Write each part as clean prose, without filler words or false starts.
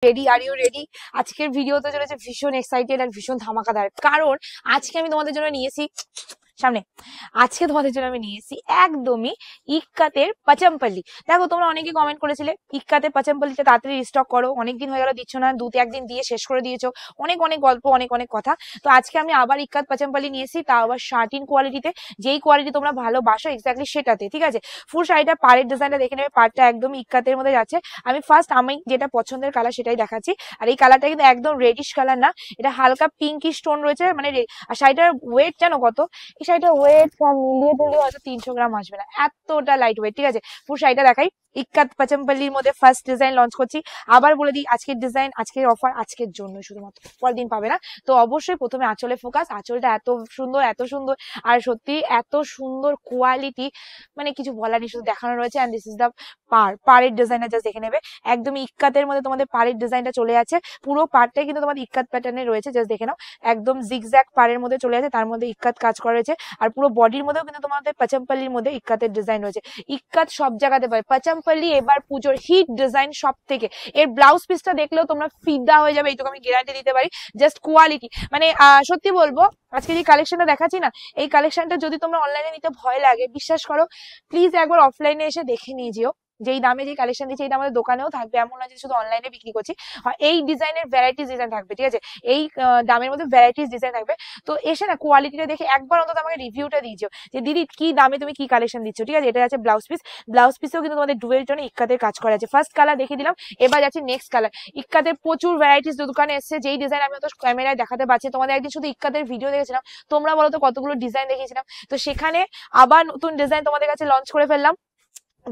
Ready? Are you ready? আজকের ভিডিওতে চলেছে ভীষণ এক্সাইটেড আর ভীষণ ধামাকাদার, কারণ আজকে আমি তোমাদের জন্য নিয়েছি সামনে আজকে তোমাদের জন্য আমি নিয়েছি একদমই ইক্কাতের পাচামপল্লি। দেখো, তোমরা অনেকে কমেন্ট করেছিলে ইক্কাতের পাচামপল্লিতে তাড়াতাড়ি রিস্টক করো, অনেকদিন হয়ে গেল দিচ্ছ না, একদিন দিয়ে শেষ করে দিয়েছো, অনেক অনেক গল্প, অনেক অনেক কথা। তো আজকে আমি আবার ইক্কাত পাচামপল্লি নিয়েছি, তাও আবার শার্টিন কোয়ালিটিতে, যেই কোয়ালিটি তোমরা ভালোবাসো এক্স্যাক্টলি সেটাতে। ঠিক আছে, ফুল শাড়িটা পাড়ের ডিজাইনটা দেখে নেবে, পাড়টা একদম ইক্কাতের মধ্যে যাচ্ছে। আমি যেটা পছন্দের কালার সেটাই দেখাচ্ছি। আর এই কালারটা কিন্তু একদম রেডিশ কালার না, এটা হালকা পিঙ্কি স্টোন রয়েছে, মানে আর শাড়িটার ওয়েট জানো কত? এই শাড়িটার ওয়েট মিলিয়ে তুলিয়ে হয়তো 300 গ্রাম আসবে না, এতটা লাইট ওয়েট। ঠিক আছে, পুরো শাড়িটা দেখাই। ইক্কাত পাচামপল্লির মধ্যে ফার্স্ট ডিজাইন লঞ্চ করছি। আবার বলে দিই, আজকের ডিজাইন, আজকের অফার আজকের জন্য শুধুমাত্র, পরের দিন পাবে না। তো অবশ্যই প্রথমে আঁচলে ফোকাস। আঁচলটা এত সুন্দর, এত সুন্দর, আর সত্যি এত সুন্দর কোয়ালিটি, মানে কিছু বলার নেই, শুধু দেখানো রয়েছে। এন্ড দিস ইজ দা পাড়ের ডিজাইনটা জাস্ট দেখে নেবে, একদম ইক্কাতের মধ্যে তোমাদের পাড়ের ডিজাইনটা চলে আছে। পুরো পাড়টাই কিন্তু তোমাদের ইক্কাত প্যাটার্নে রয়েছে, জাস্ট দেখে নাও। একদম জিগজ্যাগ পাড়ের মধ্যে চলে আছে, তার মধ্যে ইক্কাত কাজ করা রয়েছে। আর পুরো বডির মধ্যেও কিন্তু তোমাদের পাচামপল্লির মধ্যে ইক্কাতের ডিজাইন রয়েছে। ইক্কাত সব জায়গাতে পাবে, পাচামপল্লি এবার পুজোর হিট ডিজাইন সব থেকে। এর ব্লাউজ পিসটা দেখলেও তোমরা ফিদা হয়ে যাবে, এইটুকু আমি গ্যারান্টি দিতে পারি। জাস্ট কোয়ালিটি, মানে সত্যি বলবো, আজকে যে কালেকশনটা দেখাচ্ছি না, এই কালেকশনটা যদি তোমরা অনলাইনে নিতে ভয় লাগে, বিশ্বাস করো, প্লিজ একবার অফলাইনে এসে দেখে নিয়ে যেও। যেই দামে যে কালেকশন দিচ্ছে এই আমাদের দোকানেও থাকবে, এমন নয় যে শুধু অনলাইনে বিক্রি করছি। এই ডিজাইনের ভ্যারাইটিস ডিজাইন থাকবে, ঠিক আছে, এই দামের মধ্যে ভ্যারাইটিস ডিজাইন থাকবে। তো এসে না কোয়ালিটিটা দেখে একবার অন্তত আমাকে রিভিউটা দিয়েছো যে দিদি কি দামে তুমি কি কালেকশন দিচ্ছ। ঠিক আছে, এটা আছে ব্লাউজ পিস, ব্লাউজ পিসেও কিন্তু তোমাদের ডুয়ের জন্য ইক্কাতের কাজ করা আছে। ফার্স্ট কালার দেখে দিলাম, এবার যাচ্ছে নেক্সট কালার। ইক্কাতের প্রচুর ভ্যারাইটিস দোকানে এসছে, যেই ডিজাইন আমি অত ক্যামেরায় দেখাতে পারছি, তোমাদের একদিন শুধু ইক্কাতের ভিডিও দেখেছিলাম, তোমরা বলো তো কতগুলো ডিজাইন দেখিয়েছিলাম। তো সেখানে আবার নতুন ডিজাইন তোমাদের কাছে লঞ্চ করে ফেললাম।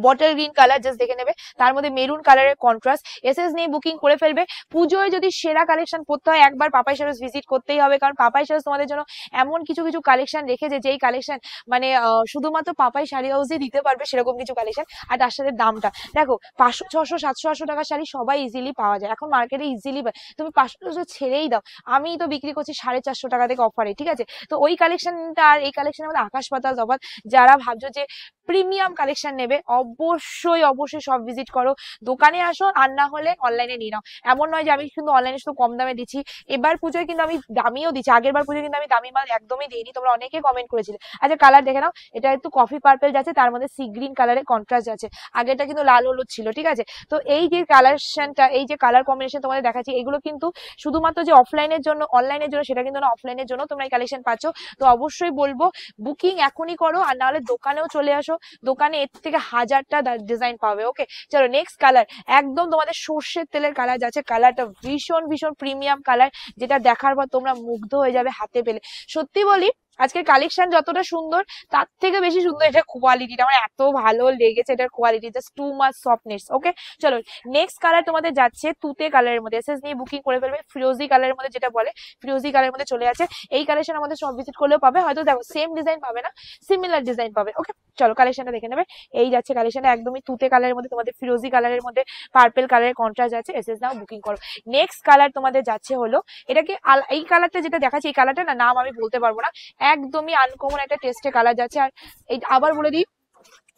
বটল গ্রিন কালার জাস্ট দেখে নেবে, তার মধ্যে মেরুন কালারের কন্ট্রাস্ট। এসএস নিয়ে বুকিং করে ফেলবে। পুজোয় যদি সেরা কালেকশন পড়তে হয়, একবার পাপাই শাড়িজ ভিজিট করতেই হবে, কারণ পাপাই শাড়িজ তোমাদের জন্য এমন কিছু কিছু কালেকশন রেখেছে, যেই কালেকশন মানে শুধুমাত্র পাপাই শাড়ি হাউসে দিতে পারবে সেরকম কিছু কালেকশন। আর তার সাথে দামটা দেখো, 500 600 700 800 টাকার শাড়ি সবাই ইজিলি পাওয়া যায় এখন মার্কেটে, ইজিলি তুমি 500 ছেড়েই দাও, আমি তো বিক্রি করছি 450 টাকা থেকে অফারে। ঠিক আছে, তো ওই কালেকশনটা আর এই কালেকশনের মধ্যে আকাশ পাতাল তফাৎ। যারা ভাবছো যে প্রিমিয়াম কালেকশন নেবে, অবশ্যই অবশ্যই সব ভিজিট করো, দোকানে আসো, আর না হলে অনলাইনে নিয়ে নাও। এমন নয় যে আমি কিন্তু অনলাইনে শুধু কম দামে দিচ্ছি, এবার পুজোয় কিন্তু আমি দামিও দিচ্ছি, আগের বার পুজোয় কিন্তু আমি দামি মাল একদমই দিইনি, তোমরা অনেকে কমেন্ট করেছিলে। আচ্ছা, কালার দেখে নাও, এটা একটু কফি পার্পল যাচ্ছে, তার মধ্যে সি গ্রিন কালারের কন্ট্রাস্ট আছে, আগেটা কিন্তু লাল হলুদ ছিল। ঠিক আছে, তো এই যে কালারটা, এই যে কালার কম্বিনেশন তোমাদের দেখাচ্ছি, এগুলো কিন্তু শুধুমাত্র যে অফলাইনের জন্য, অনলাইনের জন্য সেটা কিন্তু না, অফলাইনের জন্য তোমরা এই কালেকশন পাচ্ছ। তো অবশ্যই বলবো বুকিং এখনই করো, আর নাহলে দোকানেও চলে আসো, দোকানে এর থেকে হাজারটা ডিজাইন পাবে। ওকে, চলো নেক্সট কালার, একদম তোমাদের সর্ষের তেলের কালার যাচ্ছে, কালারটা ভীষণ ভীষণ প্রিমিয়াম কালার, যেটা দেখার পর তোমরা মুগ্ধ হয়ে যাবে হাতে পেলে। সত্যি বলি, আজকের কালেকশন যতটা সুন্দর, তার থেকে বেশি সুন্দর এটা কোয়ালিটিটা, আমার এত ভালো লেগেছে এটার quality, just too much softness. Okay, চলো নেক্সট কালার তোমাদের যাচ্ছে তুতে কালারের মধ্যে, এসএস নিয়ে বুকিং করে ফেলবে। ফিরোজি কালারের মধ্যে, যেটা বলে ফিরোজি কালারের মধ্যে চলে আছে। এই কালেকশন আমাদের সব ভিজিট করলেও পাবে, হয়তো দেখো সেম ডিজাইন পাবে না, সিমিলার ডিজাইন পাবে। ওকে, চলো কালেকশনটা দেখে নেবে। এই যাচ্ছে কালেকশনটা একদমই তুতে কালারের মধ্যে, তোমাদের ফিরোজি কালারের মধ্যে পার্পল কালারের কন্ট্রাস্ট আছে। এসএস নাও বুকিং করো। নেক্সট কালার তোমাদের যাচ্ছে হলো, এটাকে এই কালারটা যেটা দেখাচ্ছি, এই কালারটা না নাম আমি বলতে পারবো না, একদমই আনকমন একটা টেস্টে কালার যাচ্ছে। আর এই আবার বলে দিই,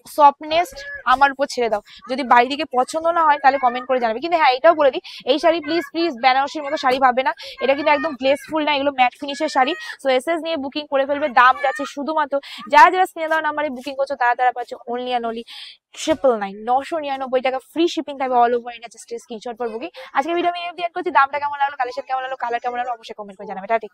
সফটনেস আমার উপর ছেড়ে দাও, যদি বাড়ি দিকে পছন্দ না হয় তাহলে কমেন্ট করে জানাবে। কিন্তু হ্যাঁ, এটাও বলে দিই, এই শাড়ি প্লিজ প্লিজ বেনারসির মতো শাড়ি ভাববে না, এটা কিন্তু একদম গ্লেসফুল না, এগুলো ম্যাট ফিনিশের শাড়ি। সো এসএস নিয়ে বুকিং করে ফেলবে। দাম যাচ্ছে শুধুমাত্র, যারা যারা স্নেহ দেওয়া নাম্বারে বুকিং করছো তারা তারা পাচ্ছে অনলি অ্যান্ড অনলি 999 টাকা, ফ্রি শিপিং থাকবে all over India, just screenshot for booking. আজকে ভিডিও আমি এড করছি, দামটা কেমন লাগলো, কালেকশন কেমন লাগলো, কালার কেমন লাগলো, অবশ্যই কমেন্ট করে জানাবে। ঠিক।